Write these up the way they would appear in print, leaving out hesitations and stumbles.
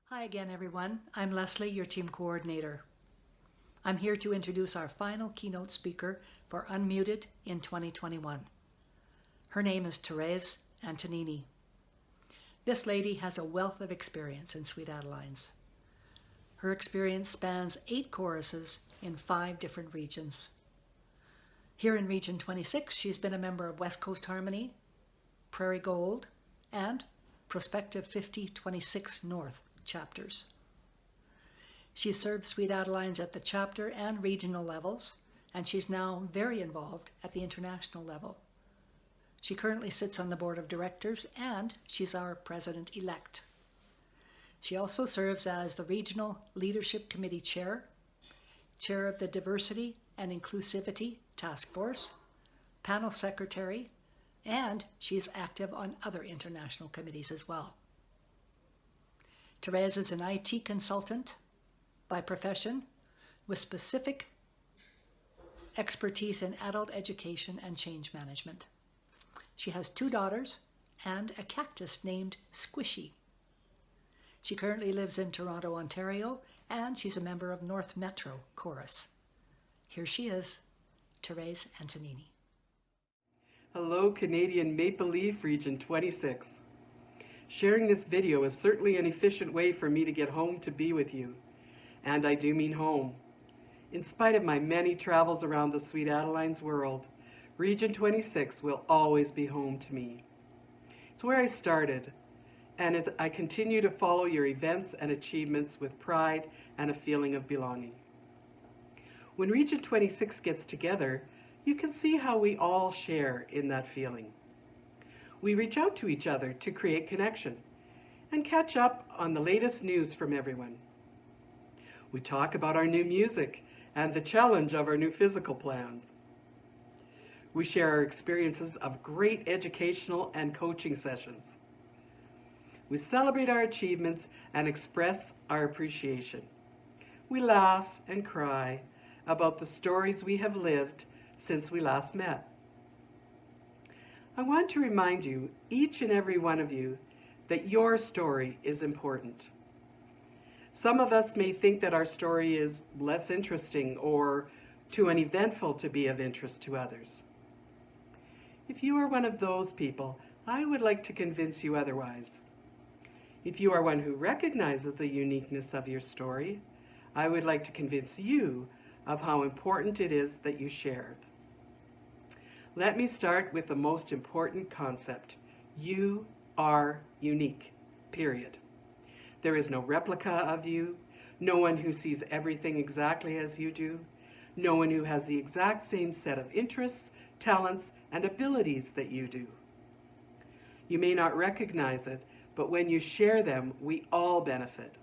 Hi again, everyone. I'm Leslie, your team coordinator. I'm here to introduce our final keynote speaker for Unmuted in 2021. Her name is Therese Antonini. This lady has a wealth of experience in Sweet Adelines. Her experience spans 8 choruses in 5 different regions. Here in Region 26, she's been a member of West Coast Harmony, Prairie Gold, and Prospective 5026 North chapters. She served Sweet Adelines at the chapter and regional levels, and she's now very involved at the international level. She currently sits on the board of directors, and she's our president-elect. She also serves as the Regional Leadership Committee Chair, Chair of the Diversity and Inclusivity Task Force, Panel Secretary, and she's active on other international committees as well. Therese is an IT consultant by profession with specific expertise in adult education and change management. She has 2 daughters and a cactus named Squishy. She currently lives in Toronto, Ontario, and she's a member of North Metro Chorus. Here she is, Therese Antonini. Hello, Canadian Maple Leaf Region 26. Sharing this video is certainly an efficient way for me to get home to be with you. And I do mean home. In spite of my many travels around the Sweet Adelines world, Region 26 will always be home to me. It's where I started, and I continue to follow your events and achievements with pride and a feeling of belonging. When Region 26 gets together, you can see how we all share in that feeling. We reach out to each other to create connection and catch up on the latest news from everyone. We talk about our new music and the challenge of our new physical plans. We share our experiences of great educational and coaching sessions. We celebrate our achievements and express our appreciation. We laugh and cry about the stories we have lived since we last met. I want to remind you, each and every one of you, that your story is important. Some of us may think that our story is less interesting or too uneventful to be of interest to others. If you are one of those people, I would like to convince you otherwise. If you are one who recognizes the uniqueness of your story, I would like to convince you of how important it is that you share it. Let me start with the most important concept. You are unique, period. There is no replica of you, no one who sees everything exactly as you do, no one who has the exact same set of interests, talents, and abilities that you do. You may not recognize it, but when you share them, we all benefit.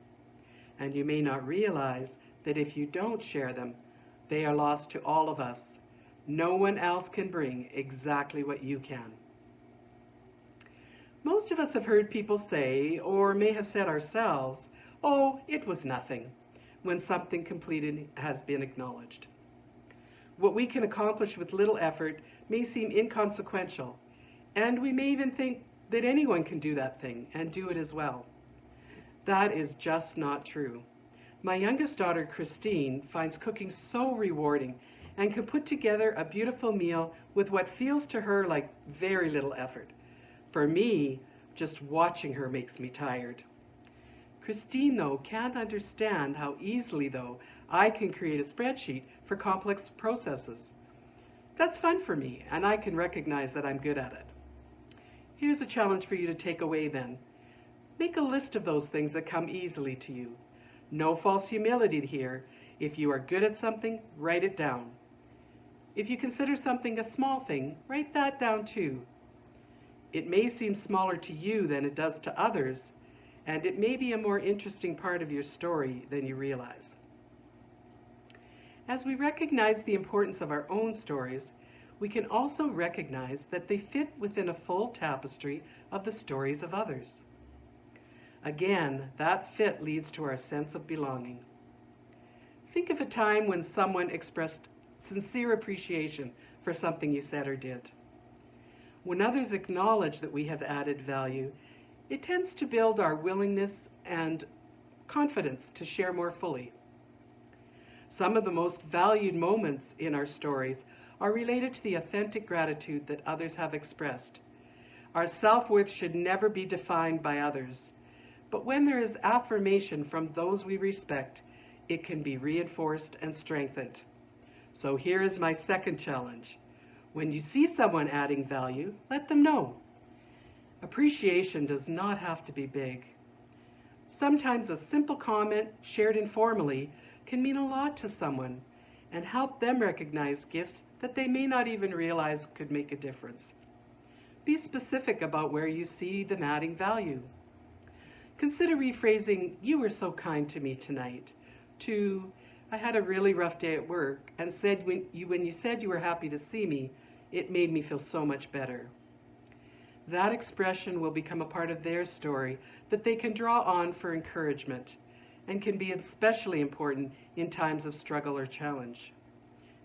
And you may not realize that if you don't share them, they are lost to all of us. No one else can bring exactly what you can. Most of us have heard people say, or may have said ourselves, "Oh, it was nothing," when something completed has been acknowledged. What we can accomplish with little effort may seem inconsequential, and we may even think that anyone can do that thing and do it as well. That is just not true. My youngest daughter, Christine, finds cooking so rewarding and can put together a beautiful meal with what feels to her like very little effort. For me, just watching her makes me tired. Christine, though, can't understand how easily, though, I can create a spreadsheet for complex processes. That's fun for me, and I can recognize that I'm good at it. Here's a challenge for you to take away then. Make a list of those things that come easily to you. No false humility here. If you are good at something, write it down. If you consider something a small thing, write that down too. It may seem smaller to you than it does to others, and it may be a more interesting part of your story than you realize. As we recognize the importance of our own stories, we can also recognize that they fit within a full tapestry of the stories of others. Again, that fit leads to our sense of belonging. Think of a time when someone expressed sincere appreciation for something you said or did. When others acknowledge that we have added value, it tends to build our willingness and confidence to share more fully. Some of the most valued moments in our stories are related to the authentic gratitude that others have expressed. Our self-worth should never be defined by others, but when there is affirmation from those we respect, it can be reinforced and strengthened. So here is my second challenge. When you see someone adding value, let them know. Appreciation does not have to be big. Sometimes a simple comment shared informally can mean a lot to someone and help them recognize gifts that they may not even realize could make a difference. Be specific about where you see them adding value. Consider rephrasing, "You were so kind to me tonight," to, "I had a really rough day at work and when you said you were happy to see me, it made me feel so much better." That expression will become a part of their story that they can draw on for encouragement and can be especially important in times of struggle or challenge.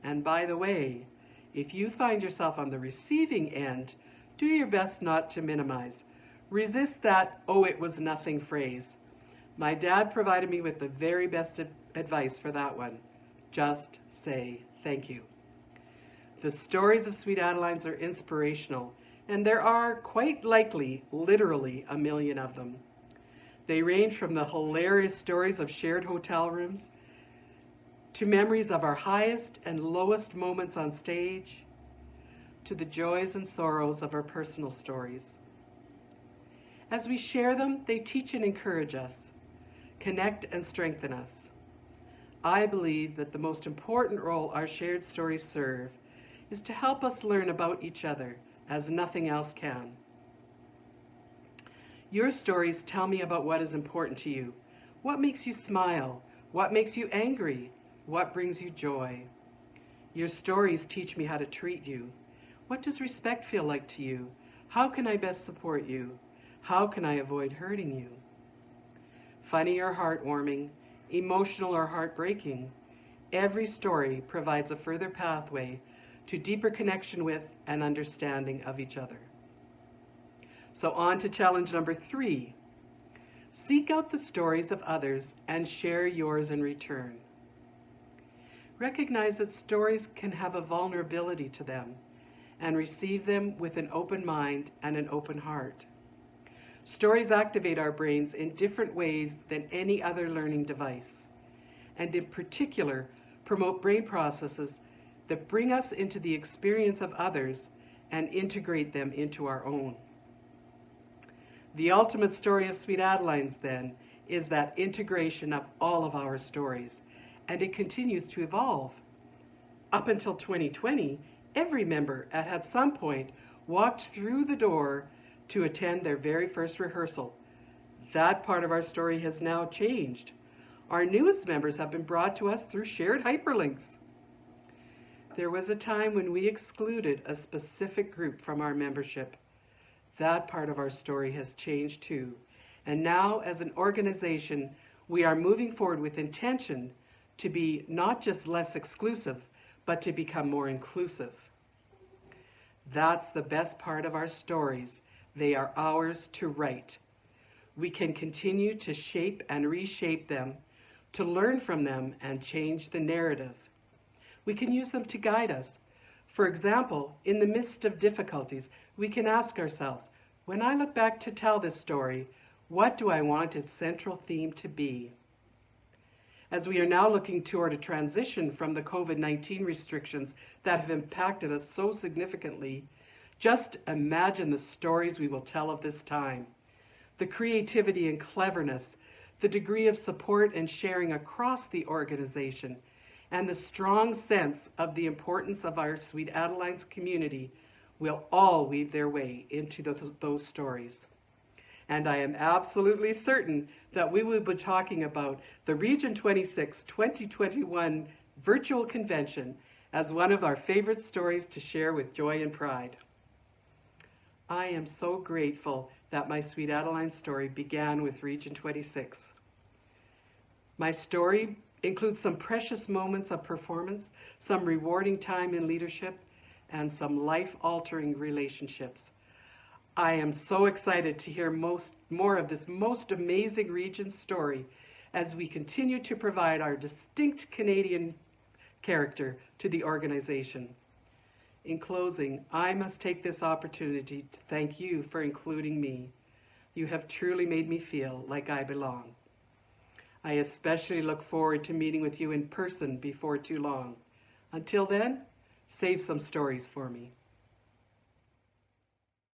And by the way, if you find yourself on the receiving end, do your best not to minimize. Resist that, "oh, it was nothing" phrase. My dad provided me with the very best advice for that one. Just say thank you. The stories of Sweet Adelines are inspirational, and there are, quite likely, literally a million of them. They range from the hilarious stories of shared hotel rooms to memories of our highest and lowest moments on stage, to the joys and sorrows of our personal stories. As we share them, they teach and encourage us, connect and strengthen us. I believe that the most important role our shared stories serve is to help us learn about each other as nothing else can. Your stories tell me about what is important to you. What makes you smile? What makes you angry? What brings you joy? Your stories teach me how to treat you. What does respect feel like to you? How can I best support you? How can I avoid hurting you? Funny or heartwarming, emotional or heartbreaking, every story provides a further pathway to deeper connection with and understanding of each other. So on to challenge number 3. Seek out the stories of others and share yours in return. Recognize that stories can have a vulnerability to them and receive them with an open mind and an open heart. Stories activate our brains in different ways than any other learning device, and in particular promote brain processes that bring us into the experience of others and integrate them into our own. The ultimate story of Sweet Adelines, then, is that integration of all of our stories, and it continues to evolve. Up until 2020, every member at some point walked through the door to attend their very first rehearsal. That part of our story has now changed. Our newest members have been brought to us through shared hyperlinks. There was a time when we excluded a specific group from our membership. That part of our story has changed too. And now, as an organization, we are moving forward with intention to be not just less exclusive, but to become more inclusive. That's the best part of our stories. They are ours to write. We can continue to shape and reshape them, to learn from them and change the narrative. We can use them to guide us. For example, in the midst of difficulties, we can ask ourselves, when I look back to tell this story, what do I want its central theme to be? As we are now looking toward a transition from the COVID-19 restrictions that have impacted us so significantly, just imagine the stories we will tell of this time. The creativity and cleverness, the degree of support and sharing across the organization, and the strong sense of the importance of our Sweet Adelines community will all weave their way into those stories. And I am absolutely certain that we will be talking about the Region 26 2021 virtual convention as one of our favorite stories to share with joy and pride. I am so grateful that my Sweet Adeline story began with Region 26. My story includes some precious moments of performance, some rewarding time in leadership, and some life-altering relationships. I am so excited to hear more of this most amazing region story as we continue to provide our distinct Canadian character to the organization. In closing, I must take this opportunity to thank you for including me. You have truly made me feel like I belong. I especially look forward to meeting with you in person before too long. Until then, save some stories for me.